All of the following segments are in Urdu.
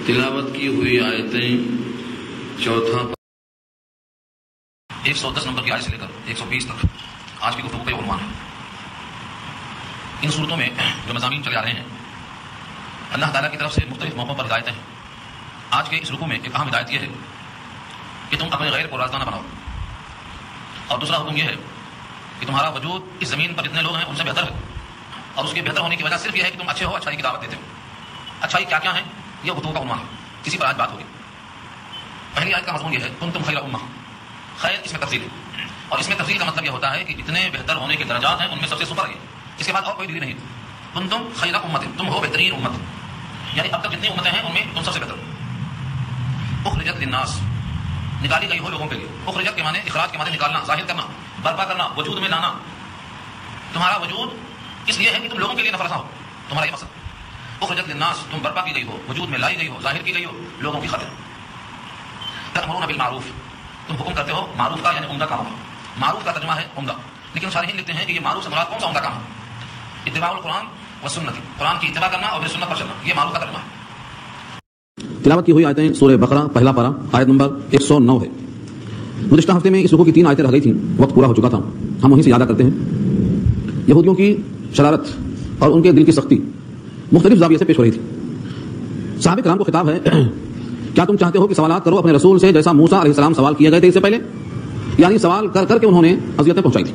تلاوت کی ہوئی آیتیں چوتھا 110 نمبر کی آیت سے لے کر 120 تک آج کی گفتگو کا عنوان ہے۔ ان صورتوں میں جو مضامین چلے آ رہے ہیں اللہ تعالیٰ کی طرف سے مختلف موقعوں پر ہدایتیں ہیں۔ آج کے اس رکوع میں ایک اہم ہدایت یہ ہے کہ تم اپنے غیر کو رازدانہ بناؤ، اور دوسرا حکم یہ ہے کہ تمہارا وجود اس زمین پر جتنے لوگ ہیں ان سے بہتر ہے، اور اس کے بہتر ہونے کی وجہ صرف یہ ہے کہ تم اچھے ہو، اچھائی کی دعوت دیتے ہو۔ اچھائی کیا کیا ہے یہ گفتگو کا عنوان ہے، کسی پر آج بات ہوگی۔ پہلی آیت کا مضمون یہ ہے کنتم خیر امہ، خیر اس میں تفضیل ہے، اور اس میں تفضیل کا مطلب یہ ہوتا ہے کہ جتنے بہتر ہونے کے درجات ہیں ان میں سب سے سپر ہے، اس کے بعد اور کوئی ڈگری نہیں۔ کنتم خیر امت، تم ہو بہترین امت، یعنی اب تک جتنی امتیں ہیں ان میں تم سب سے بہتر ہو۔ اخرجت للناس، نکالی گئی ہو لوگوں کے لیے۔ اخرجت کے معنی اخراج کے معنی نکالنا، ظاہر کرنا، برپا کرنا، وجود میں لانا۔ تمہارا وجود اس لیے ہے کہ تم لوگوں کے لیے نفرسا ہو، تمہارا یہ مقصد۔ اخرجت للناس، تم برپا کی گئی ہو، وجود میں لائی گئی ہو، ظاہر کی گئی ہو لوگوں کی خاطر۔ تأمرون بالمعروف، تم حکم کرتے ہو معروف کا، یعنی عمدہ کام کا۔ معروف کا ترجمہ ہے عمدہ، لیکن شارحین لکھتے ہیں کہ یہ معروف سے مراد کون سا عمدہ کام ہے؟ اتباع القرآن و سنت، قرآن کی اتباع کرنا اور پھر سنت پر چلنا، یہ معروف کا ترجمہ ہے۔ تلاوت کی ہوئی آیتیں سورہ بقرہ پہلا پارہ آیت نمبر 109 ہے۔ گزشتہ ہفتے میں اس رکوع کی 3 آیتیں رہ گئی تھیں، وقت پورا ہو چکا تھا، ہم وہیں سے یادہ کرتے ہیں۔ یہودیوں کی شرارت اور ان کے دل کی سختی مختلف زاویے سے پیش ہو رہی تھی۔ صحابہ کرام کو خطاب ہے، کیا تم چاہتے ہو کہ سوالات کرو اپنے رسول سے جیسا موسیٰ علیہ السلام سوال کیے گئے تھے اس سے پہلے؟ یعنی سوال کر کر کے انہوں نے اذیتیں پہنچائی تھی۔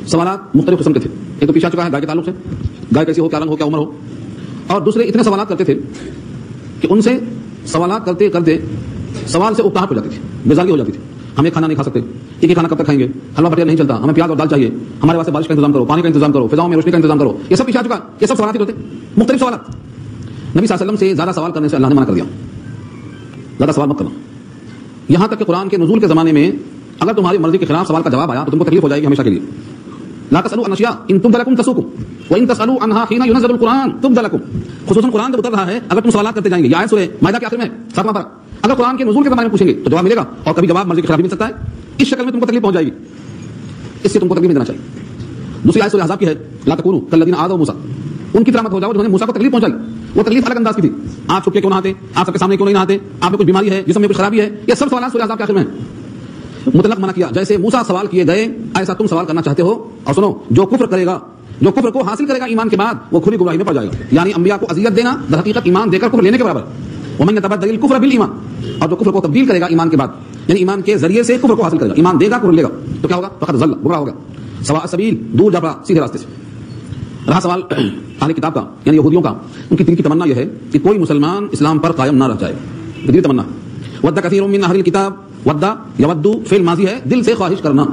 سوالات مختلف قسم کے تھے، ایک تو پیچھا چکا ہے گائے کے تعلق سے، گائے کیسی ہو، کیا رنگ ہو، کیا عمر ہو، اور دوسرے اتنے سوالات کرتے تھے کہ ان سے سوالات کرتے کرتے سوال سے اکتاہٹ ہو جاتی تھی، بیزاری ہو جاتی تھی۔ ہم ایک کھانا نہیں کھا سکتے، ایک ہی کھانا کب تک کھائیں گے، حلوہ بٹیر نہیں چلتا، ہمیں پیاز اور دال چاہیے، ہمارے واسطے بارش کا انتظام کرو، پانی کا انتظام کرو، فضاؤں میں روشنی کا انتظام کرو۔ یہ سب پیچھا چکا، یہ سب سوالات ہی ہوتے، مختلف سوالات۔ نبی صلی اللہ علیہ وسلم سے زیادہ سوال کرنے سے اللہ نے منع کر دیا، زیادہ سوال مت کرنا۔ یہاں تک کہ قرآن کے نزول کے زمانے میں اگر تمہاری مرضی کے خلاف سوال کا جواب آیا تو تم کو تکلیف ہو جائے گی ہمیشہ کے لیے۔ لا تسألوا عن اشیاء ان تبد لكم تسؤكم وان تسألوا عنها حين ينزل القرآن تبد لكم۔ خصوصاً قرآن جب اتر رہا ہے اگر تم سوالات کرتے جائیں گے، یہ آیت سورہ مائدہ کے آخر میں 7واں پارہ، اگر قرآن کے نزول کے زمانے میں پوچھیں گے تو جواب ملے گا، اور کبھی جواب مرضی کے خلاف بھی مل سکتا ہے، اس شکل میں تم کو تکلیف پہنچ جائے گی، اس سے تم کو تکلیف نہیں دینا چاہیے۔ دوسری آیت سورہ احزاب کی ہے، لا تکونوا کالذین آذوا موسیٰ، ان کی طرح مت ہو جاؤ جنہوں نے موسیٰ کو تکلیف پہنچائی۔ وہ تکلیف الگ انداز کی تھی، آپ چھپ کے کیوں نہ آتے، آپ سب کے سامنے کیوں نہیں نہاتے، آپ میں کچھ بیماری ہے، جسم میں کچھ خرابی ہے، یہ سب سوالات سورہ احزاب کے آخر میں ہیں۔ مطلق منع کیا، جیسے موسیٰ سوال کیے گئے ایسا تم سوال کرنا چاہتے ہو، اور سنو جو کفر کرے گا، جو کفر کو حاصل کرے گا ایمان کے بعد، وہ کھلی گمراہی میں پڑ جائے گا۔ یعنی انبیاء کو اذیت دینا در حقیقت ایمان دے کر کفر لینے کے برابر۔ ومن یتبدل الکفر بالایمان، اور جو کفر کو تبدیل کرے گا ایمان کے بعد، یعنی ایمان کے ذریعے سے کفر کو حاصل کرے گا، ایمان دے گا کفر لے گا، تو کیا ہوگا؟ فقد ضل، گمراہ ہوگا، سواء السبیل، دور جا پڑا سیدھے راستے سے۔ رہا سوال اہل کتاب کا، یعنی یہودیوں کا، ان کی دل کی تمنا یہ ہے کہ کوئی مسلمان اسلام پر قائم نہ رہ جائے، دلی تمنا۔ ود کثیر من اہل الکتاب، ودا یودو فعل ماضی ہے، دل سے خواہش کرنا،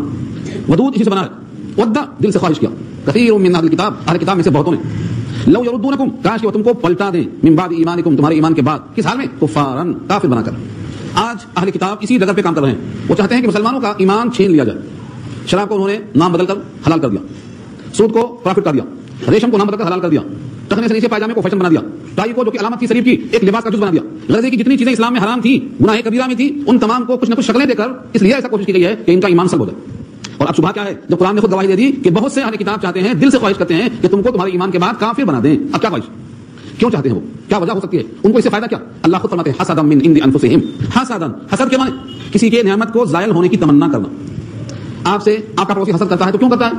ودود اسی سے بنا ہے، ودا دل سے خواہش کیا، کثیر من اہل الکتاب، اہل کتاب میں سے بہتوں نے، لو یردونکم، کاش کہ وہ تم کو پلٹا دیں، من بعد ایمانکم، تمہارے ایمان کے بعد، کس حال میں؟ کفارن، کافر بنا کر۔ آج اہل کتاب اسی ڈگر پہ کام کر رہے ہیں، وہ چاہتے ہیں کہ مسلمانوں کا ایمان چھین لیا جائے۔ شراب کو انہوں نے نام بدل کر حلال کر دیا، سود کو پرافٹ کر دیا، ریشم کو نام بدل کر حلال کر دیا، ٹخنے سے نیچے پائجامے کو فیشن بنا دیا، ٹائی کو جو کہ علامت تھی شریف کی ایک لباس کا جز بنا دیا۔ غرض کی جتنی چیزیں اسلام میں حرام تھی، گناہ کبیرہ میں تھی، ان تمام کو کچھ نہ کچھ شکلیں دے کر اس لیے ایسا کوشش کی گئی ہے کہ ان کا ایمان سلب ہو جائے۔ اور اب شبہ کیا ہے، جب قرآن نے خود گواہی دے دی کہ بہت سے اہل کتاب چاہتے ہیں، دل سے خواہش کرتے ہیں کہ تم کو تمہارے ایمان کے بعد کافر بنا دیں۔ اب کیا خواہش، کیوں چاہتے ہیں وہ، کیا وجہ ہو سکتی ہے، ان کو اس سے فائدہ کیا؟ اللہ خود فرماتے ہیں حسدا من عند انفسہم، حسدا، حسد کے معنی کسی کے نعمت کو زائل ہونے کی تمنا کرنا۔ آپ سے آپ کا پڑوسی حسد کرتا ہے تو کیوں کرتا ہے؟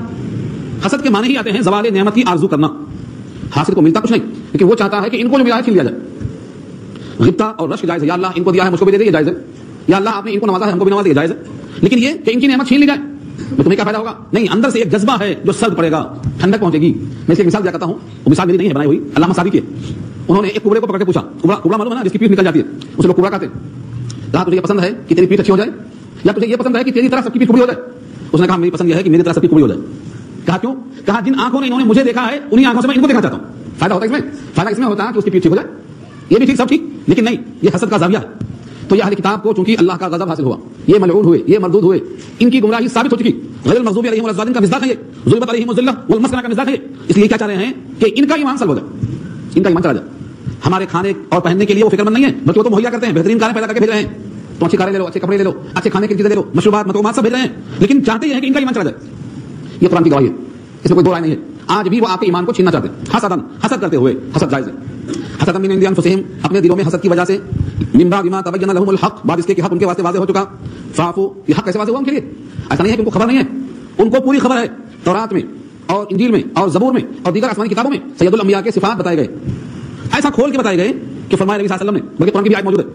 حسد کے معنی ہی آتے ہیں زوال نعمت کی آرزو کرنا۔ حاصل کو ملتا کچھ نہیں، لیکن وہ چاہتا ہے کہ ان کو جو ملا ہے چھین لیا جائے۔ غبطہ اور رشک جائز ہے، یا اللہ ان کو دیا ہے مجھ کو بھی دے دے، یہ جائز ہے، یا اللہ آپ نے ان کو نوازا ہے ہم کو بھی نواز دے، یہ جائز ہے، لیکن یہ کہ ان کی نعمت چھین لی جائے تو تمہیں کیا فائدہ ہوگا؟ نہیں، اندر سے ایک جذبہ ہے جو سرد پڑے گا، ٹھنڈک پہنچے گی۔ میں اس کی مثال دیا کرتا ہوں، وہ مثال میری نہیں ہے، بنائی ہوئی، علامہ صادق کی۔ انہوں نے ایک کبڑے کو پکڑ کے پوچھا، کبڑا معلوم ہے نا جس کی پیٹھ نکل جاتی ہے، اسے لوگ کبڑا کہتے ہیں، کہا تجھے یہ پسند ہے کہ تیری پیٹھ اچھی ہو جائے، یا تجھے یہ پسند ہے کہ تیری طرح سب کی پیٹھ کبڑی ہو جائے؟ اس نے کہا میری پسند یہ ہے کہ میری طرح سب کی کبڑی ہو جائے۔ کہا کیوں؟ کہا جن آنکھوں نے انہوں نے مجھے دیکھا ہے انہی آنکھوں سے میں ان کو دیکھنا چاہتا ہوں۔ فائدہ ہوتا ہے اس میں، فائدہ اس میں ہوتا ہے کہ اس کی پیٹھ ٹھیک ہو جائے، یہ بھی ٹھیک سب ٹھیک، لیکن نہیں، یہ حسد کا زاویہ ہے۔ تو یہ اہل کتاب کو چونکہ اللہ کا غضب حاصل ہوا، یہ ملعون ہوئے، یہ مردود ہوئے، ان کی گمراہی ثابت ہو چکی۔ غیر المغضوب علیہم ولا الضالین کا مصداق ہے یہ، ضربت علیہم الذلہ والمسکنہ کا مصداق ہے یہ۔ اس لیے کیا چاہ رہے ہیں کہ ان کا ایمان سلب ہو جائے، ان کا ایمان چلا جائے۔ ہمارے کھانے اور پہننے کے لیے وہ فکر مند نہیں ہے، بلکہ وہ تو مہیا کرتے ہیں، بہترین کاریں پیدا کر کے بھیج رہے ہیں، تو اچھی کاریں لے لو، اچھے کپڑے لے لو، اچھے کھانے کی چیزیں لے لو، مشروبات مطعومات سب بھیج رہے ہیں، لیکن چاہتے ہیں کہ ان کا ایمان چلا جائے۔ یہ قرآن کی گواہی ہے، اس میں کوئی دو رائے نہیں ہے۔ آج بھی وہ آپ کے ایمان کو چھیننا چاہتے ہیں، حسد کرتے ہوئے، حسد جائز ہے۔ حسدا من عند انفسهم, اپنے دلوں میں حسد کی وجہ سے, من بعد ما تبین لهم الحق, بعد اس کے کہ حق ان کے واسطے واضح ہو چکا, فاعفوا, یہ حق کیسے واضح ہوا ان کے لیے؟ ایسا نہیں ہے کہ ان کو خبر نہیں ہے, ان کو پوری خبر ہے. تورات میں اور انجیل میں اور زبور میں اور دیگر آسمانی کتابوں میں سید الانبیاء کے صفات بتائے گئے, ایسا کھول کے بتائے گئے کہ فرمایا نبی صلی اللہ علیہ وسلم نے, بلکہ قرآن کی بھی آیت موجود ہے,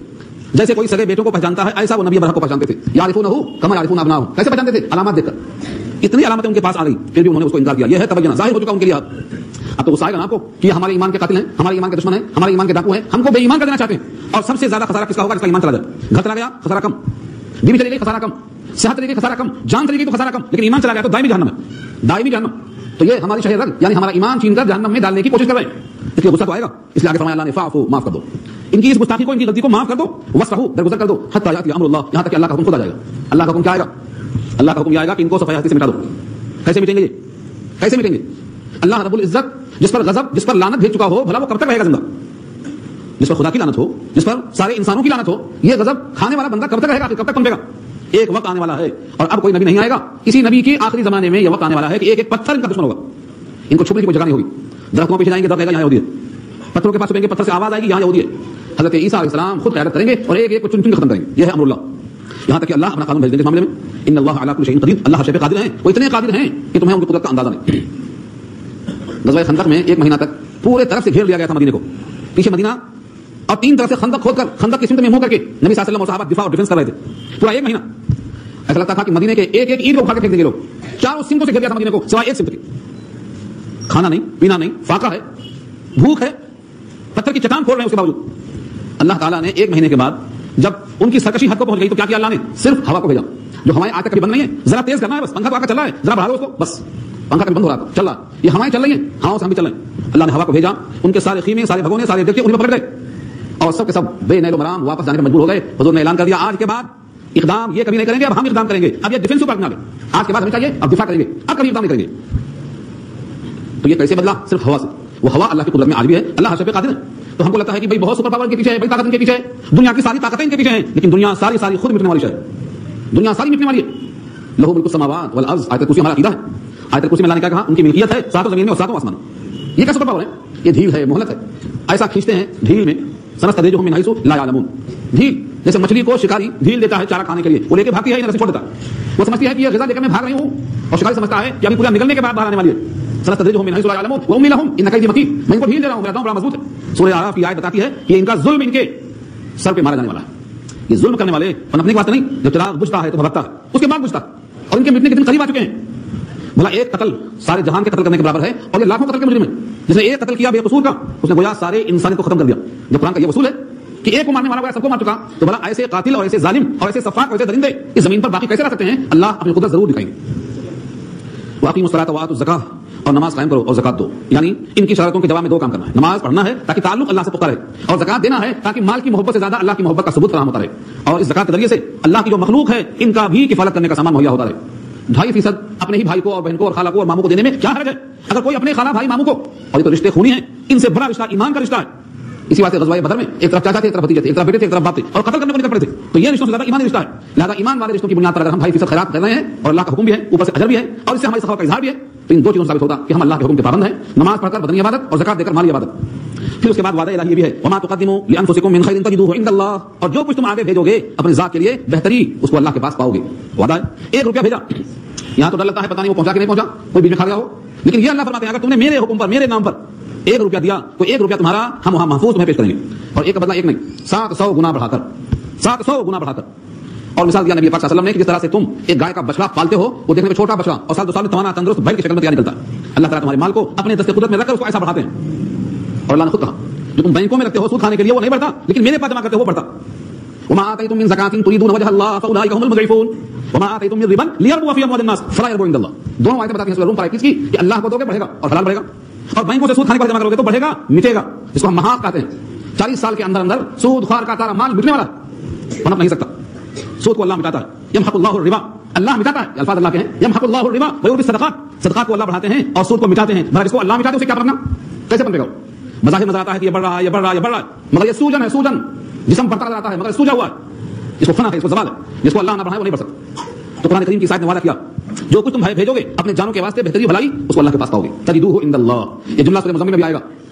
جیسے کوئی سگے بیٹوں کو پہچانتا ہے ایسا وہ نبی برحق کو پہچانتے تھے. یعرفونہ کما یعرفون ابناءہم, کیسے پہچانتے تھے؟ علامات دیکھ کر. اتنی علامتیں ان کے پاس آ گئی, پھر بھی انہوں نے اس کو انکار کیا. یہ ہے تبینہ, ظاہر ہو چکا ان کے لیے. اب تو غصہ آئے گا نا آپ کو کہ یہ ہمارے ایمان کے قاتل ہیں, ہمارے ایمان کے دشمن ہیں, ہمارے ایمان کے ڈاکو ہیں, ہم کو بے ایمان کر دینا چاہتے ہیں. اور سب سے زیادہ خسارہ کس کا ہوگا؟ جس کا ایمان چلا جائے. گھر چلا گیا خسارہ کم, بیوی چلی گئی خسارہ کم, صحت چلی گئی خسارہ کم, جان چلی گئی تو خسارہ کم, لیکن ایمان چلا گیا تو دائمی جہنم ہے, دائمی جہنم. تو یہ ہماری شہر رگ, یعنی ہمارا ایمان چھین کر جہنم میں ڈالنے کی کوشش کر رہے ہیں. اس لیے غصہ تو آئے گا, اس لیے آگے فرمایا اللہ نے فاعفوا, معاف کر دو ان کی اس گستاخی کو, ان کی غلطی کو معاف کر دو. وصفحوا, درگزر کر دو. حتی یاتی امر اللہ, یہاں تک کہ اللہ کا حکم خود آ جائے گا. اللہ کا حکم کیا آئے گا؟ اللہ کا حکم یہ آئے گا کہ ان کو صفحہ ہستی سے مٹا دو. کیسے مٹیں گے؟ کیسے مٹیں گے؟ اللہ رب العزت جس پر غضب, جس پر لعنت بھیج چکا ہو, بھلا وہ کب تک رہے گا زندہ؟ جس پر خدا کی لعنت ہو, جس پر سارے انسانوں کی لعنت ہو, یہ غضب کھانے والا بندہ کب تک رہے گا؟ کب تک پنپے گا؟ ایک وقت آنے والا ہے, اور اب کوئی نبی نہیں آئے گا. اسی نبی کے آخری زمانے میں یہ وقت آنے والا ہے کہ ایک ایک پتھر ان کا دشمن ہوگا. ان کو چھپنے کی کوئی جگہ نہیں ہوگی. درختوں کے پیچھے جائیں گے, درخت کہے گا یہاں یہودی ہے. پتھروں کے پاس چھپیں گے, پتھر سے آواز آئے گی یہاں یہودی ہے. حضرت عیسیٰ علیہ السلام خود قیادت کریں گے اور ایک ایک کو چن چن ختم کریں گے. یہ ہے امر اللہ. یہاں تک کہ اللہ اپنا قانون بھیج دیں گے اس معاملے میں. ان اللہ علی کل شیء قدیر, اللہ ہر شے پہ قادر ہیں. وہ اتنے قادر ہیں کہ تمہیں ان کی قدرت کا اندازہ نہیں. غزوہ خندق میں 1 مہینہ تک پورے طرف سے گھیر لیا گیا تھا مدینے کو. پیچھے مدینہ اور 3 طرف سے خندق کھود کر, خندق کی سمت میں منہ کر کے نبی صلی اللہ علیہ وسلم اور صحابہ دفاع اور ڈیفنس کر رہے تھے پورا 1 مہینہ. ایسا لگتا تھا کہ مدینے کے ایک ایک اینٹ کو اٹھا کے پھینک دیں گے لوگ. چاروں سمتوں سے گھیر لیا تھا مدینے کو سوائے ایک سمت کے. کھانا نہیں, پینا نہیں, فاقہ ہے, بھوک ہے, پتھر کی چٹان کھول رہے ہیں. اس کے باوجود اللہ تعالیٰ نے 1 مہینے کے بعد جب ان کی سرکشی حد کو پہنچ گئی تو کیا کیا اللہ نے؟ صرف ہوا کو بھیجا, جو ہوائیں آج تک کبھی بند نہیں ہے. ذرا تیز کرنا ہے بس, پنکھا تو آ کر چل رہا ہے, ذرا بڑھا دو اس کو بس, پنکھا کبھی بند ہو رہا تھا, چل رہا. یہ ہوائیں چل رہی ہیں, ہواؤں سے ہم بھی چل رہے ہیں. اللہ نے ہوا کو بھیجا, ان کے سارے خیمے, سارے بھگونے, سارے دیکھتے انہیں پکڑ گئے, اور سب کے سب بے نیل و مرام واپس جانے پر مجبور ہو گئے. حضور نے اعلان کر دیا آج کے بعد اقدام یہ کبھی نہیں کریں گے, اب ہم اقدام کریں گے. اب یہ ڈیفینس پر آگے, آج کے بعد ہمیں چاہیے اب دفاع کریں گے, اب کبھی اقدام نہیں کریں گے. تو یہ کیسے بدلا؟ صرف ہوا سے. وہ ہوا اللہ کی قدرت میں آج بھی ہے, اللہ ہر شے پہ قادر ہے. تو ہم کو لگتا ہے کہ بھائی بہت سپر پاور کے پیچھے ہے, بڑی طاقت ان کے پیچھے ہے, دنیا کی ساری طاقتیں ان کے پیچھے ہیں, لیکن دنیا ساری خود مٹنے والی ہے. دنیا ساری مٹنے والی ہے. لہو ملک السماوات والارض, آیت کرسی ہمارا عقیدہ ہے. آیت کرسی میں اللہ نے کیا کہا؟ ان کی ملکیت ہے 7 زمین میں اور 7 آسمان. یہ کیا سپر پاور ہے؟ یہ ڈھیل ہے, مہلت ہے. ایسا کھینچتے ہیں ڈھیل میں, سنستدرجهم من حيث لا يعلمون. ڈھیل جیسے مچھلی کو شکاری ڈھیل دیتا ہے چارہ کھانے کے لیے, وہ لے کے بھاگتی ہے, ادھر سے چھوڑ دیتا ہے. وہ سمجھتی ہے کہ یہ غذا لے کر میں بھاگ رہی ہوں, اور شکاری سمجھتا ہے کہ ابھی پورا نکلنے کے بعد باہر آنے والی ہے. سنستدرجهم من حيث لا يعلمون واملي لهم ان كيدي متين. میں ان کو ڈھیل دے رہا ہوں, میرا دام بڑا مضبوط ہے. سورہ اعراف کی آیت بتاتی ہے کہ ان کا ظلم ان کے سر پہ مارا جانے والا ہے. یہ ظلم کرنے والے پنپنے کی بات نہیں, جب چراغ بجھتا ہے تو بھگتا ہے, اس کے بعد بجھتا ہے, اور ان کے مٹنے کے دن قریب آ چکے ہیں. بھلا ایک قتل سارے جہان کے قتل کرنے کے برابر ہے, اور یہ لاکھوں قتل کے مجرم ہے. جس نے ایک قتل کیا بے قصور کا, اس نے گویا سارے انسانیت کو ختم کر دیا. جب قرآن کا یہ اصول ہے کہ ایک کو مارنے والا سب کو مار چکا, تو بھلا ایسے قاتل اور ایسے ظالم اور ایسے سفاک اور ایسے درندے اس زمین پر باقی کیسے رہ سکتے ہیں؟ اللہ اپنی قدرت ضرور دکھائیں گے. واقعی الصلاۃ وآتوا الزکاۃ, اور نماز قائم کرو اور زکات دو. یعنی ان کی شرطوں کے جواب میں 2 کام کرنا ہے. نماز پڑھنا ہے تاکہ تعلق اللہ سے پختہ رہے, اور زکات دینا ہے تاکہ مال کی محبت سے زیادہ اللہ کی محبت کا ثبوت فراہم ہوتا رہے, اور اس زکات کے ذریعے سے اللہ کی جو مخلوق ہے ان کا بھی کفالت کرنے کا سامان مہیا ہوتا رہے. 2.5% اپنے ہی بھائی کو اور بہن کو اور خالہ کو اور ماموں کو دینے میں کیا حرج ہے؟ اگر کوئی اپنے خالہ بھائی ماموں کو, اور یہ تو رشتے خونی ہیں, ان سے بڑا رشتہ ایمان کا رشتہ ہے. اسی واسطے غزوہ بدر میں ایک طرف چاچا تھے, ایک طرف بھتیجے تھے, ایک طرف بیٹے تھے, ایک طرف باپ تھے, اور قتل کرنے کو نکل پڑے تھے. تو یہ رشتوں سے زیادہ ایمانی رشتہ ہے. لہذا ایمان والے رشتوں کی بنیاد پر اگر ہم 2.5% خیرات کر رہے ہیں, اور اللہ کا حکم بھی ہے, اوپر سے اجر بھی ہے, اور اس سے ہماری سخاوت کا اظہار بھی ہے, تو ان 2 چیزوں سے ثابت ہوتا کہ ہم اللہ کے حکم کے پابند ہیں. نماز پڑھ کر بدنی عبادت, اور زکات دے کر مالی عبادت. پھر اس کے بعد وعدہ الہی بھی ہے, وما تقدموا لانفسکم من خیر تجدوه عند اللہ, اور جو کچھ تم آگے بھیجو گے اپنی ذات کے لیے بہتری, اس کو اللہ کے پاس پاؤ گے. وعدہ ہے. 1 روپیہ بھیجا, یہاں تو ڈر لگتا ہے پتہ نہیں وہ پہنچا کہ نہیں پہنچا, کوئی بیچ میں کھا گیا ہو, لیکن یہ اللہ فرماتے ہیں اگر تم نے میرے حکم پر, میرے نام پر 1 روپیہ دیا, تو 1 روپیہ تمہارا ہم وہاں محفوظ تمہیں پیش کریں گے, اور ایک کا بدلہ ایک نہیں, 700 گنا بڑھا کر, 700 گنا بڑھا کر. اور مثال دیا نبی پاک صلی اللہ علیہ وسلم نے کہ جس طرح سے تم ایک گائے کا بچڑا پالتے ہو, وہ دیکھنے میں چھوٹا بچڑا اور سال 2 سال میں توانا تندرست بیل کی شکل میں تیار نکلتا ہے. اللہ تعالیٰ تمہارے مال کو اپنے دست قدرت میں رکھ کر اس کو ایسا بڑھاتے ہیں. اور اللہ نے خود کہا جو تم بینکوں میں رکھتے ہو سود کھانے کے لیے وہ نہیں بڑھتا, لیکن میرے پاس جمع کرتے ہو وہ بڑھتا. وما آتيتم من زكاة تريدون وجه الله فأولئك هم المضعفون وما آتيتم من ربا ليربو في أموال الناس فلا يربو عند الله. دونوں آیتیں بتاتی ہیں سورہ روم پر کی کہ اللہ کو دو گے بڑھے گا اور حلال بڑھے گا, اور بینکوں سے سود کھانے کا جمع کرو گے تو بڑھے گا مٹے گا. اس کو ہم محاق کہتے ہیں. 40 سال کے اندر سود خوار کا سارا مال مٹنے والا پنپ نہیں سکتا. سود کو اللہ مٹاتا ہے, یمحق اللہ الربا, اللہ مٹاتا ہے, الفاظ اللہ کے ہیں, یمحق اللہ الربا ویربی الصدقات, صدقات کو اللہ بڑھاتے ہیں اور سود کو مٹاتے ہیں. بھلا اس کو اللہ مٹاتے اسے کیا پڑھنا, کیسے پنپے گا؟ بظاہر نظر آتا ہے کہ یہ بڑھ رہا ہے, یہ بڑھ رہا ہے, یہ بڑھ رہا ہے, مگر یہ سوجن ہے, سوجن جسم بڑھتا نظر آتا ہے مگر سوجا ہوا ہے. اس کو فنا ہے, اس کو زوال ہے. جس کو اللہ نہ بڑھائے وہ نہیں بڑھ سکتا. تو قرآن کریم کی آیت نے وعدہ کیا جو کچھ تم بھیجو گے اپنے جانوں کے واسطے بہتری بھلائی اس کو اللہ کے پاس پاؤ گے. تجدوه عند اللہ, یہ جملہ سورہ مزمل میں بھی آئے گا.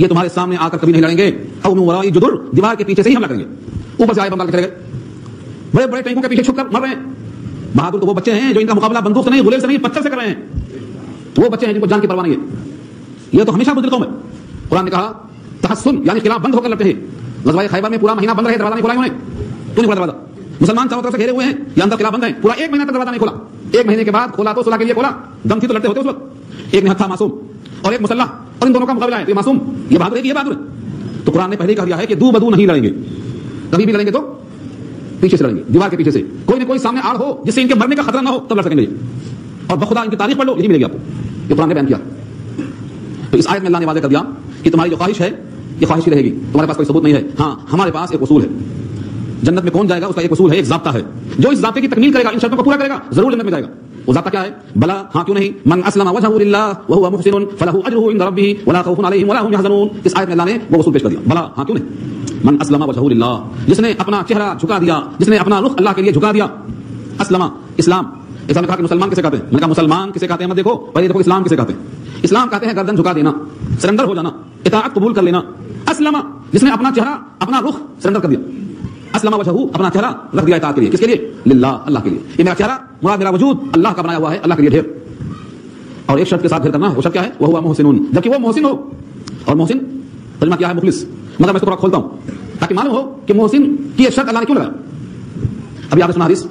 یہ تمہارے سامنے آ کر کبھی نہیں لڑیں گے، او من ورائی جدر، دیوار کے پیچھے سے ہی حملہ کریں گے، اوپر سے آئے بم ڈال کے چلے گئے، بڑے بڑے ٹینکوں کے پیچھے چھپ کر مر رہے ہیں۔ بہادر تو وہ بچے ہیں جو ان کا مقابلہ بندوق سے نہیں، غلیل سے نہیں، پتھر سے کر رہے ہیں، وہ بچے ہیں جن کو جان کی پرواہ نہیں ہے۔ یہ تو ہمیشہ بزدل قوم ہے۔ قرآن نے کہا تحسن یعنی خلاف بند ہو کر لڑتے ہیں۔ غزوہ خیبر میں پورا مہینہ بند رہے، دروازہ نہیں کھولا انہوں نے، کیوں نہیں کھولا دروازہ؟ مسلمان چاروں طرف سے گھیرے ہوئے ہیں، یہ اندر قلعہ بند ہے، پورا 1 مہینہ تک دروازہ نہیں کھولا۔ 1 مہینے کے بعد کھولا تو صلح کے لیے کھولا، دم تھی تو لڑتے ہوتے اس وقت۔ ایک نہتھ تھا معصوم اور ایک مسلح، اور ان دونوں کا مقابلہ ہے، تو یہ معصوم یہ بہادر ہے کہ یہ بہادر ہے؟ تو قرآن نے پہلے ہی کہہ دیا ہے کہ دو بدو نہیں لڑیں گے، کبھی بھی لڑیں گے تو پیچھے سے لڑیں گے، دیوار کے پیچھے سے، کوئی نہ کوئی سامنے آڑ ہو جس سے ان کے مرنے کا خطرہ نہ ہو، تب لڑ سکیں گے۔ اور بخدا ان کی تاریخ پڑھ لو، یہی ملے گی آپ کو، یہ قرآن نے بیان کیا۔ تو اس آیت میں اللہ نے واضح کر دیا کہ تمہاری جو خواہش ہے یہ خواہش ہی رہے گی، تمہارے پاس کوئی ثبوت نہیں ہے۔ ہاں ہمارے پاس ایک اصول ہے، جنت میں کون جائے گا اس کا ایک اصول ہے، ایک ضابطہ ہے، جو اس ضابطے کی تکمیل کرے گا، ان شرطوں کو پورا کرے گا، ضرور جنت میں جائے گا۔ وہ ضابطہ کیا ہے؟ بلا ہاں کیوں نہیں، من اسلم وجهه لله وهو محسن فله اجره عند ربه ولا خوف عليهم ولا هم يحزنون۔ اس آیت میں اللہ نے وہ اصول پیش کر دیا، بلا ہاں کیوں نہیں، من اسلم وجهه لله، جس نے اپنا چہرہ جھکا دیا، جس نے اپنا رخ اللہ کے لیے جھکا دیا۔ اسلم اسلام، ایسا میں کہا کہ مسلمان کسے کہتے ہیں؟ میں نے کہا مسلمان کسے کہتے ہیں، مت دیکھو پہلے دیکھو اسلام کسے کہتے ہیں۔ اسلام کہتے ہیں گردن جھکا دینا، سرنڈر ہو جانا، اطاعت قبول کر لینا۔ اسلم جس نے اپنا چہرہ اپنا رخ سرنڈر کر دیا، اسلم وجهه اپنا چہرہ رکھ دیا اطاعت کے لیے، کس کے لیے؟ للہ، اللہ کے لیے۔ یہ میرا چہرہ مراد میرا وجود اللہ کا بنایا ہوا ہے، اللہ کے لیے ڈھیر، اور ایک شرط کے ساتھ ڈھیر کرنا ہے، وہ شرط کیا ہے؟ وہ ہوا محسن، جبکہ وہ محسن ہو۔ اور محسن ترجمہ کیا ہے؟ مخلص۔ مطلب میں اس کو تھوڑا کھولتا ہوں تاکہ معلوم ہو کہ محسن کی ایک شرط اللہ نے کیوں لگایا۔ ابھی آپ نے سنا حدیث،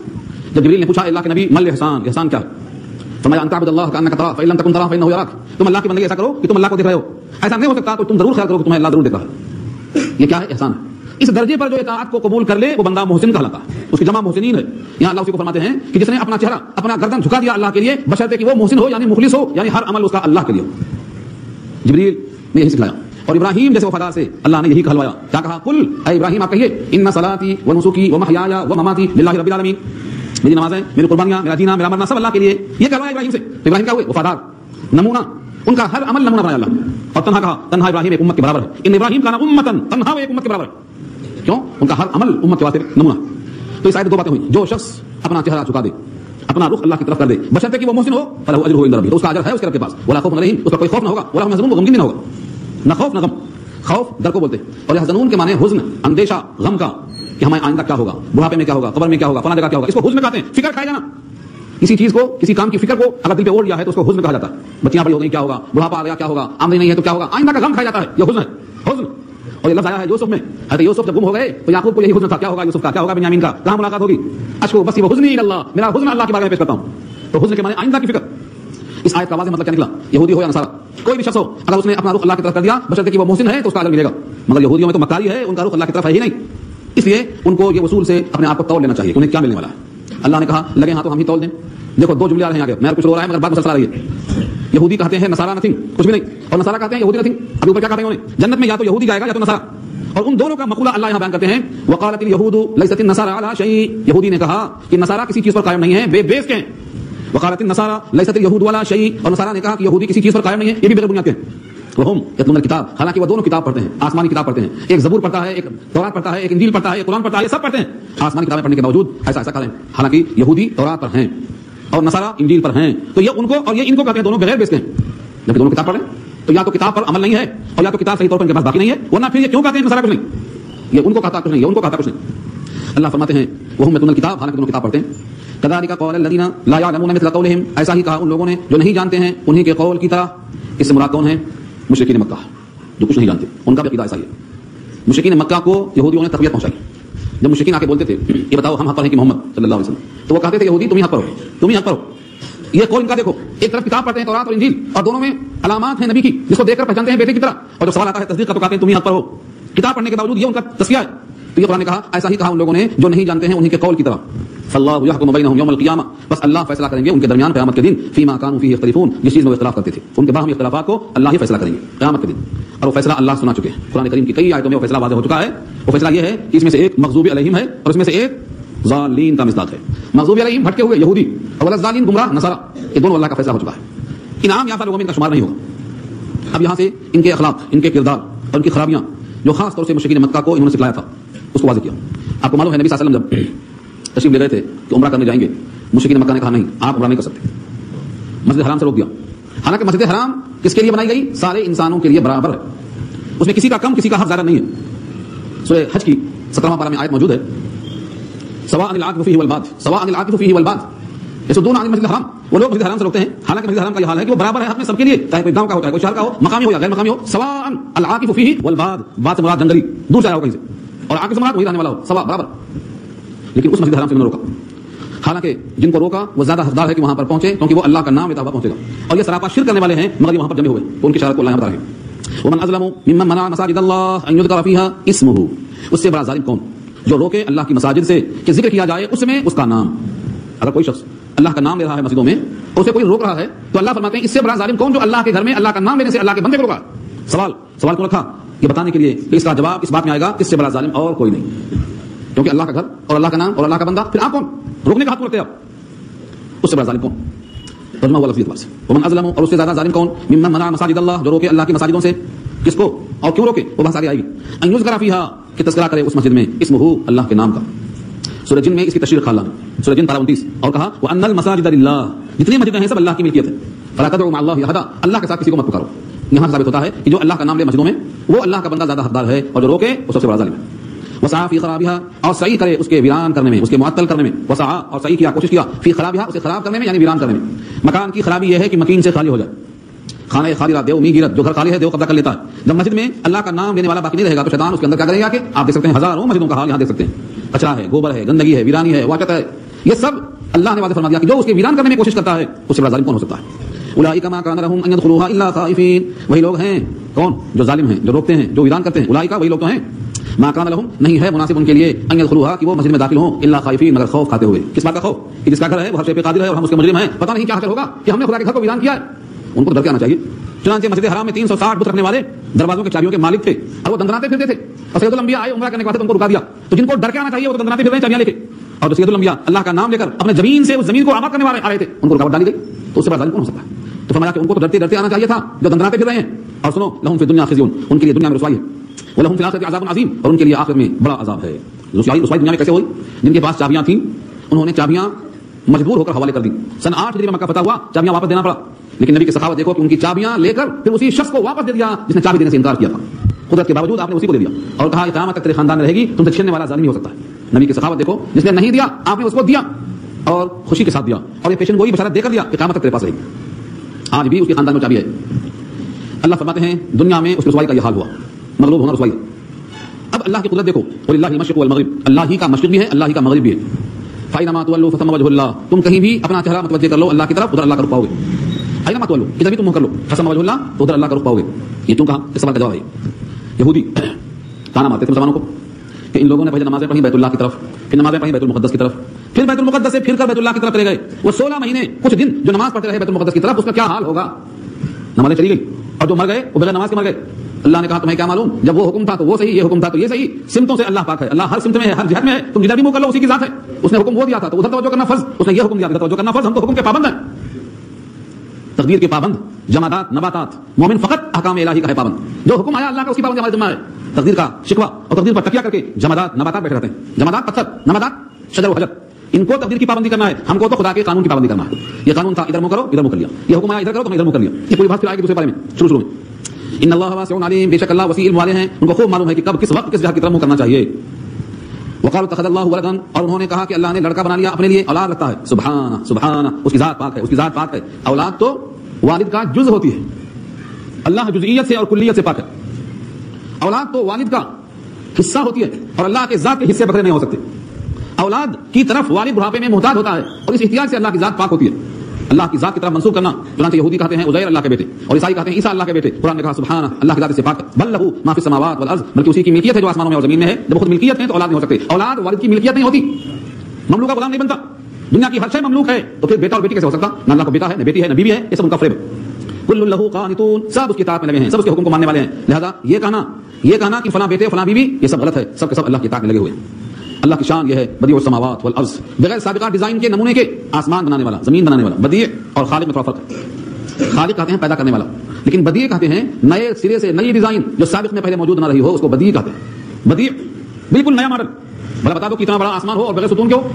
جب جبریل نے پوچھا اللہ کے نبی مل احسان، احسان کیا ہے؟ فرمایا ان تعبد اللہ کانک تراه فان لم تكن تراه فانه يراك، تم اللہ کی بندگی ایسا کرو کہ تم اللہ کو دیکھ رہے ہو، ایسا نہیں ہو سکتا تو تم ضرور خیال کرو کہ تمہیں اللہ ضرور دیکھ رہا ہے۔ یہ کیا ہے؟ احسان ہے۔ اس درجے پر جو اطاعت کو قبول کر لے وہ بندہ محسن کہلاتا ہے، اس کی جمع محسنین ہے۔ یہاں اللہ اسی کو فرماتے ہیں کہ جس نے اپنا چہرہ اپنا گردن جھکا دیا اللہ کے لیے، بشرطے کہ وہ محسن ہو یعنی مخلص ہو، یعنی ہر عمل اس کا اللہ کے لیے ہو۔ جبریل نے یہی سکھلایا، اور ابراہیم جیسے وفادار سے اللہ نے یہی کہلوایا، کیا کہا؟ قل اے ابراہیم آپ کہیے ان صلاتي ونسكي ومحياي ومماتي لله رب العالمین، میری نمازیں، میری قربانیاں، میرا جینا، میرا مرنا سب اللہ کے لیے۔ یہ کہلوایا ابراہیم سے، تو ابراہیم کیا ہوئے؟ وفادار، نمونہ، ان کا ہر عمل نمونہ بنایا اللہ نے۔ اور تنہا کہا، تنہا ابراہیم ایک امت کے برابر ہے، ان ابراہیم کان امۃ، تنہا وہ ایک امت کے برابر ہے، کیوں؟ ان کا ہر عمل امت کے واسطے نمونہ۔ تو اس آیت میں دو باتیں ہوئی، جو شخص اپنا چہرہ جھکا دے، اپنا رخ اللہ کی طرف کر دے، بشرطے کہ وہ محسن ہو، فلہ اجرہ عند ربہ، تو اس کا اجر ہے اس کے رب کے پاس، ولا خوف علیہم، اس پر کوئی خوف نہ ہوگا، ولا هم يحزنون، وہ غمگین نہ ہوگا، نہ خوف نہ غم۔ خوف ڈر کو بولتے ہیں، اور یحزنون کے معنی حزن، اندیشہ، غم کا، کہ ہمیں آئندہ کیا ہوگا، بڑھاپے میں کیا ہوگا، قبر میں کیا ہوگا، فلاں جگہ کیا ہوگا، اس کو حزن کہتے ہیں، فکر کھائے جانا۔ کسی چیز کو، کسی کام کی فکر کو اگر دل پہ اوڑھ لیا ہے تو اس کو حزن کہا جاتا ہے۔ بچیاں بڑی ہو گئی کیا ہوگا، بڑھاپا آ گیا کیا ہوگا، آمدنی نہیں ہے تو کیا ہوگا، آئندہ کا غم کھایا جاتا ہے، یہ حزن ہے، حزن۔ اور یہ لفظ آیا ہے یوسف میں، حضرت یوسف جب گم ہو گئے تو یعقوب کو یہی حزن تھا، کیا ہوگا یوسف کا، کیا ہوگا بنیامین کا، کہاں ملاقات ہوگی، اشکو بس وہ حزنی اللہ، میرا حزن اللہ کے بارے میں پیش کرتا ہوں۔ تو حزن کے معنی آئندہ کی فکر۔ اس آیت کا واضح مطلب کیا نکلا؟ یہودی ہو یا نصارہ، کوئی بھی شخص ہو اگر اس نے اپنا رخ اللہ کی طرف کر دیا بشرطے کہ وہ محسن ہے تو اس کا اجر ملے گا، مگر یہودیوں میں تو مکاری ہے، ان کا رخ اللہ کی طرف ہے ہی نہیں، اس لیے ان کو یہ اصول سے اپنے آپ کو تول لینا چاہیے، انہیں کیا ملنے والا ہے۔ اللہ نے کہا لگے ہاں تو ہم ہی تول دیں۔ دیکھو دو جملے آ رہے ہیں آگے، میں کچھ ہو رہا ہے مگر بات مسلسل آ رہی ہے۔ یہودی کہتے ہیں نصارہ نتھنگ، کچھ بھی نہیں، اور نصارہ کہتے ہیں یہودی نتھنگ۔ ابھی اوپر کیا کہتے ہیں انہوں نے؟ جنت میں یا تو یہودی جائے گا یا تو نصارہ، اور ان دونوں کا مقولہ اللہ یہاں بیان کرتے ہیں، وقالت اليهود ليست النصارى على شيء، یہودی نے کہا کہ نصارہ کسی چیز پر قائم نہیں ہے، بے بیس کے ہیں۔ وقالت النصارى ليست اليهود على شيء، اور نصارہ نے کہا کہ یہودی کسی چیز پر قائم نہیں ہے، یہ بھی بغیر بنیاد کے ہیں۔ وهم يتلون الكتاب، حالانکہ وہ دونوں کتاب پڑھتے ہیں، آسمانی کتاب پڑھتے ہیں، ایک زبور پڑھتا ہے، ایک تورات پڑھتا ہے، ایک انجیل پڑھتا ہے، ایک قرآن پڑھتا ہے، یہ سب پڑھتے ہیں۔ آسمانی کتابیں پڑھنے کے باوجود ایسا ایسا کریں، حالانکہ یہودی تورات پر ہیں اور نصارہ انجیل پر ہیں، تو یہ ان کو اور یہ ان کو کہتے ہیں دونوں بغیر بیس کے ہیں۔ جب دونوں کتاب پڑھیں تو یا تو کتاب پر عمل نہیں ہے، اور یا تو کتاب صحیح طور پر ان کے پاس باقی نہیں ہے، ورنہ پھر یہ کیوں کہتے ہیں نصارہ کچھ نہیں، یہ ان کو کہتا کچھ نہیں، یہ ان کو کہتا کچھ نہیں۔ اللہ فرماتے ہیں وہم یتلون الکتاب، حالانکہ دونوں کتاب پڑھتے ہیں۔ کذالک قال الذین لا یعلمون مثل قولہم، ایسا ہی کہا ان لوگوں نے جو نہیں جانتے ہیں انہی کے قول کی طرح۔ اس سے مراد کون ہے؟ مشرکین مکہ، جو کچھ نہیں جانتے، ان کا بھی عقیدہ ایسا ہی ہے۔ مشرکین مکہ کو یہودیوں نے تربیت پہنچائی۔ جب مشرکین آ کے بولتے تھے یہ بتاؤ ہم حق پر ہیں کہ محمد صلی اللہ علیہ وسلم، تو وہ کہتے تھے یہودی تم ہی حق پر ہو، تم ہی حق پر ہو۔ یہ قول ان کا دیکھو، ایک طرف کتاب پڑھتے ہیں تورات اور انجیل، اور دونوں میں علامات ہیں نبی کی جس کو دیکھ کر پہچانتے ہیں بیٹے کی طرح، اور جب سوال آتا ہے تصدیق کا تو کہتے ہیں تم ہی حق پر ہو۔ کتاب پڑھنے کے باوجود یہ ان کا تزکیہ ہے۔ تو یہ قرآن نے کہا ایسا ہی کہا ان لوگوں نے جو نہیں جانتے ہیں انہی کے قول کی طرح۔ فاللہ یحکم بینہم یوم القیامہ، بس اللہ فیصلہ کریں گے ان کے درمیان قیامت کے دن، فیما کانوا فیہ یختلفون، جس چیز میں وہ اختلاف کرتے تھے، ان کے باہمی اختلافات کو اللہ ہی فیصلہ کریں گے قیامت کے دن، اور وہ فیصلہ اللہ سنا چکے ہیں۔ قرآن کریم کی کئی آیتوں میں وہ فیصلہ واضح ہو چکا ہے۔ وہ فیصلہ یہ ہے کہ اس میں سے ایک مغضوب علیہم ہے اور اس میں سے ایک ضالین کا مصداق ہے۔ مغضوب علیہم بھٹکے ہوئے یہودی، اور ضالین گمراہ نصارہ، یہ دونوں اللہ کا فیصلہ ہو چکا ہے۔ انعام یافتہ لوگوں میں ان کا شمار نہیں ہوگا۔ اب یہاں سے ان کے اخلاق، ان کے کردار اور ان کی خرابیاں جو خاص طور سے مشرکین مکہ کو انہوں نے سکھلایا تھا اس کو واضح کیا۔ آپ کو معلوم ہے نبی صلی اللہ علیہ وسلم جب تشریف لے گئے تھے کہ عمرہ کرنے جائیں گے، مشرکین مکہ نے کہا نہیں آپ عمرہ نہیں کر سکتے، مسجد حرام سے روک دیا۔ حالانکہ مسجد حرام کس کے لیے بنائی گئی؟ سارے انسانوں کے لیے برابر ہے، اس میں کسی کا کم کسی کا حق زیادہ نہیں ہے. سورہ حج کی 17واں پارہ میں آیت موجود ہے سواء العاکف فیہ والباد سواء العاکف فیہ والباد یصدون عن المسجد الحرام. وہ لوگ مسجد حرام سے روکتے ہیں حالانکہ مسجد حرام کا یہ حال ہے کہ وہ برابر ہے حق میں سب کے لیے, چاہے کوئی گاؤں کا ہو چاہے کوئی شہر کا ہو, مقامی ہو یا غیر مقامی ہو. سواء العاکف فیہ والباد, باد سے مراد جنگلی دور سے آیا ہو کہیں سے, اور عاکف سے مراد وہی رہنے والا ہو, سوا برابر. لیکن اس مسجد حرام سے انہوں نے روکا, حالانکہ جن کو روکا وہ زیادہ حقدار ہے کہ وہاں پر پہنچے کیونکہ وہ اللہ کا نام لیتا ہوا پہنچے گا, اور یہ سراپا شرک کرنے والے ہیں مگر وہاں پر جمے ہوئے, تو ان کی شرارت کو اللہ بتا رہے ہیں. ومن اظلم ممن منع مساجد اللہ ان یذکر فیہا اسمہ, اس سے بڑا ظالم کون جو روکے اللہ کی مساجد سے کہ ذکر کیا جائے اس میں اس کا نام. اگر کوئی شخص اللہ کا نام لے رہا ہے مسجدوں میں اور اسے کوئی روک رہا ہے تو اللہ فرماتے ہیں اس سے بڑا ظالم کون جو اللہ کے گھر میں اللہ کا نام لینے سے اللہ کے بندے کو روکا. سوال کیوں رکھا؟ یہ بتانے کے لیے کہ اس کا جواب اس بات میں آئے گا اس سے بڑا ظالم اور کوئی نہیں, کیونکہ اللہ کا گھر اور اللہ کا نام اور اللہ کا بندہ, پھر آپ کون روکنے کا ہاتھ رکھتے آپ, اس سے بڑا ظالم کون؟ ترجمہ ہوا لفظی اعتبار سے ومن اظلم, اور اس سے زیادہ ظالم کون ممن منع مساجد اللہ, جو روکے اللہ کی مساجدوں سے. کس کو اور کیوں روکے وہ بہت ساری آئے گی. ان یذکر فیہا, کہ تذکرہ کرے اس مسجد میں اسمہ, اللہ کے نام کا. سورہ جن میں اس کی تشریح خالہ نے, سورہ جن پارہ 29, اور کہا وان المساجد للہ, جتنی مسجدیں ہیں سب اللہ کی ملکیت ہے. فلا تدعوا مع اللہ احدا, اللہ کے ساتھ کسی کو مت پکارو. یہاں ثابت ہوتا ہے کہ جو اللہ کا نام لے مسجدوں میں وہ اللہ کا بندہ زیادہ حقدار ہے, اور جو روکے وہ سب سے بڑا ظالم ہے. وسعى في خرابها, اور سعی کرے اس کے ویران کرنے میں, اس کے معطل کرنے میں. وسعى, اور سعی کیا, کوشش کیا, فی خرابها, اسے خراب کرنے میں یعنی ویران کرنے میں. مکان کی خرابی یہ ہے کہ مکین سے خالی ہو جائے. خانہ خالی دیو می گیرت, جو گھر خالی ہے دیو قبضہ کر لیتا ہے. جب مسجد میں اللہ کا نام لینے والا باقی نہیں رہے گا تو شیطان اس کے اندر کیا کرے گا کہ آپ دیکھ سکتے ہیں ہزاروں مسجدوں کا حال یہاں دیکھ سکتے ہیں, کچرا ہے, گوبر ہے, گندگی ہے, ویرانی ہے, واقعہ ہے. یہ سب اللہ نے واضح فرما دیا کہ جو اس کے ویران کرنے میں کوشش کرتا ہے اس سے بڑا ظالم کون ہو سکتا ہے. اولئک ما کان لهم ان يدخلوها الا خائفین, وہی لوگ ہیں کون جو ظالم ہیں, جو روکتے ہیں, جو ویران کرتے ہیں. اولئک وہی لوگ تو ہیں ما کان لهم, نہیں ہے مناسب ان کے لیے ان يدخلوها کہ وہ مسجد میں داخل ہوں الا خائفین, مگر خوف کھاتے ہوئے. کس بات کا خوف؟ کہ جس کا گھر ہے وہ ہر شے پہ قادر ہے اور ہم اس کے مجرم ہیں, پتہ نہیں کیا حاصل ہوگا کہ ہم نے خدا کے گھر کو ویران کیا ہے. ان کو ڈر کے آنا چاہیے. چنانچہ مسجد حرام میں 360 بت رکھنے والے دروازوں کے چابیوں کے مالک تھے اور وہ دندناتے پھرتے تھے, اور سید الانبیاء آئے عمرہ کرنے کے بعد ان کو رکا دیا. تو جن کو ڈر کے آنا چاہیے وہ تو دندناتے پھر رہے ہیں چابیاں لے کے, اور سید الانبیاء اللہ کا نام لے کر اپنے زمین سے اس زمین کو آباد کرنے والے آ رہے تھے, ان کو رکاوٹ ڈالی گئی. تو اس سے بڑا ظالم کون ہو سکتا ہے؟ تو فرمایا کہ ان کو تو ڈرتے ڈرتے آنا چاہیے تھا جو دندناتے پھر رہے ہیں. اور سنو لہم فی الدنیا خزی, ان کے لیے دنیا میں رسوائی ہے, ولہم فی الآخرۃ عذاب عظیم, اور ان کے لیے آخرت میں بڑا عذاب ہے. رسوائی دنیا میں کیسے ہوئی؟ جن کے پاس چابیاں تھیں انہوں نے چابیاں مجبور ہو کر حوالے کر دی. سن 8 ہجری میں مکہ فتح ہوا, چابیاں واپس دینا پڑا. لیکن نبی کی سخاوت دیکھو کہ ان کی چابیاں لے کر پھر اسی شخص کو واپس دے دیا جس نے چابی دینے سے انکار کیا تھا. قدرت کے باوجود آپ نے اسی کو دے دیا اور کہا قیامت تک تیرے خاندان میں رہے گی, تم سے چھیننے والا ظالم ہی ہو سکتا ہے. نبی کی سخاوت دیکھو, جس نے نہیں دیا آپ نے اس کو دیا اور خوشی کے ساتھ دیا, اور یہ پیشن گوئی بشارت دے کر دیا کہ قیامت تک تیرے پاس رہے گی. آج بھی اس کے خاندان میں چابی ہے. اللہ فرماتے ہیں دنیا میں اس رسوائی کا یہ حال ہوا, مغلوب ہونا رسوائی. اب اللہ کی قدرت دیکھو, وللہ المشرق والمغرب, اللہ ہی کا مشرق بھی ہے اللہ ہی کا مغرب بھی ہے. فَأَيْنَمَا تُوَلُّوا فَثَمَّ وَجْهُ اللَّهِ, تم کہیں بھی اپنا چہرہ متوجہ کر لو اللہ کی طرف, ادھر اللہ کا رخ پاؤ گے. اَيْنَمَا تُوَلُّوا, ادھر بھی تم منہ کر لو, فَثَمَّ وَجْهُ اللَّهِ, تو ادھر اللہ کا رخ پاؤ گے. یہ کیوں کہا؟ اس سوال کا جواب ہے یہودی تانا مارتے تھے مسلمانوں کو کہ ان لوگوں نے پہلے نمازیں پڑھی بیت اللہ کی طرف, پھر نمازیں پڑھی بیت المقدس کی طرف, پھر بیت المقدس سے پھر کر بیت اللہ کی طرف چلے گئے. وہ 16 مہینے کچھ دن جو نماز پڑھتے رہے بیت المقدس کی طرف, اس کا کیا حال ہوگا؟ نمازیں چلی گئی اور جو مر گئے وہ بغیر نماز کے مر گئے. اللہ نے کہا تمہیں کیا معلوم, جب وہ حکم تھا تو وہ صحیح, یہ حکم تھا تو یہ صحیح. سمتوں سے اللہ پاک ہے, اللہ ہر سمت میں ہے, ہر جہت میں ہے, تم جدھر بھی منہ کر لو اسی کی ذات ہے. اس نے حکم وہ دیا تھا تو ادھر توجہ کرنا فرض, اس نے یہ حکم دیا ادھر توجہ کرنا فرض. ہم تو حکم کے پابند ہیں, تقدیر کے پابند, جمادات نباتات. مومن فقط احکام الہی کا ہے پابند, جو حکم آیا اللہ کا اس کی پابندی ہمارے ذمہ ہے. تقدیر کا شکوہ اور تقدیر پر تکیہ کر کے جمادات نباتات بیٹھے رہتے ہیں, جمادات پتھر, نباتات شجر و حجر, ان کو تقدیر کی پابندی کرنا ہے, ہم کو تو خدا کے قانون کی پابندی کرنا ہے. یہ قانون تھا ادھر منہ کرو ادھر منہ کر لیا, یہ حکم آیا ادھر کرو تم ادھر منہ کر لیا. یہ پوری بات پھر آئے گی دوسرے بارے میں شروع میں. ان اللہ واسع علیم, بے شک اللہ وسیع علم والے ہیں, ان کو خوب معلوم ہے کہ کب کس وقت کس جہت کی طرف منہ کرنا چاہیے. وقالوا اتخذ اللہ ولدا, اور انہوں نے کہا کہ اللہ نے لڑکا بنا لیا, اپنے لیے اولاد رکھتا ہے. سبحانہ سبحانہ, اس کی ذات پاک ہے, اس کی ذات پاک ہے. اولاد تو والد کا جز ہوتی ہے, اللہ جزئیت سے اور کلیت سے پاک ہے. اولاد تو والد کا حصہ ہوتی ہے اور اللہ کے ذات کے حصے بکرے نہیں ہو سکتے. اولاد کی طرف والد بڑھاپے میں محتاج ہوتا ہے اور اس احتیاج سے اللہ کی ذات پاک ہوتی ہے. اللہ کی ذات کی طرف منسوب کرنا, چنانچہ یہودی کہتے ہیں عزیر اللہ کے بیٹے اور عیسائی کہتے ہیں عیسیٰ اللہ کے بیٹے. قرآن نے کہا سبحانہ, اللہ کی ذات سے پاک ہے. بل لہو ما فی السماوات والارض, بلکہ اسی کی ملکیت ہے جو آسمانوں میں اور زمین میں ہے. جب خود ملکیت ہے تو اولاد نہیں ہو سکتے. اولاد والد کی ملکیت نہیں ہوتی, مملوک کا غلام نہیں بنتا. دنیا کی ہر شے مملوک ہے تو پھر بیٹا اور بیٹی کیسے ہو سکتا؟ نہ اللہ کا بیٹا ہے, نہ بیٹی ہے, نہ بیوی ہے. یہ سب ان کا فریب ہے. کل لہو قانتون, سب اس کی اطاعت میں لگے ہیں, سب اس کے حکم کو ماننے والے ہیں. لہذا یہ کہنا کہ فلاں بیٹے فلاں بیوی, یہ سب غلط ہے. سب کے سب اللہ کی اطاعت میں لگے ہوئے ہیں. اللہ کی شان یہ ہے بدیع السماوات والارض, بغیر سابقہ ڈیزائن کے نمونے کے آسمان بنانے والا, زمین بنانے والا. بدیع اور خالق میں تھوڑا فرق ہے. خالق کہتے ہیں پیدا کرنے والا, لیکن بدیع کہتے ہیں نئے سرے سے نئی ڈیزائن جو سابق میں پہلے موجود نہ رہی ہو, اس کو بدیع کہتے ہیں. بدیع بالکل نیا ماڈل. بھلا بتا دو کہ اتنا بڑا آسمان ہو اور بغیر ستون کے ہو,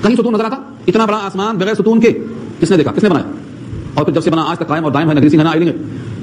کہیں ستون نظر آتا؟ اتنا بڑا آسمان بغیر ستون کے کس نے دیکھا, کس نے بنایا؟ اور پھر جب سے بنا آج تک قائم اور دائم ہے, نگری سی ہے نا آئلنگ ہے.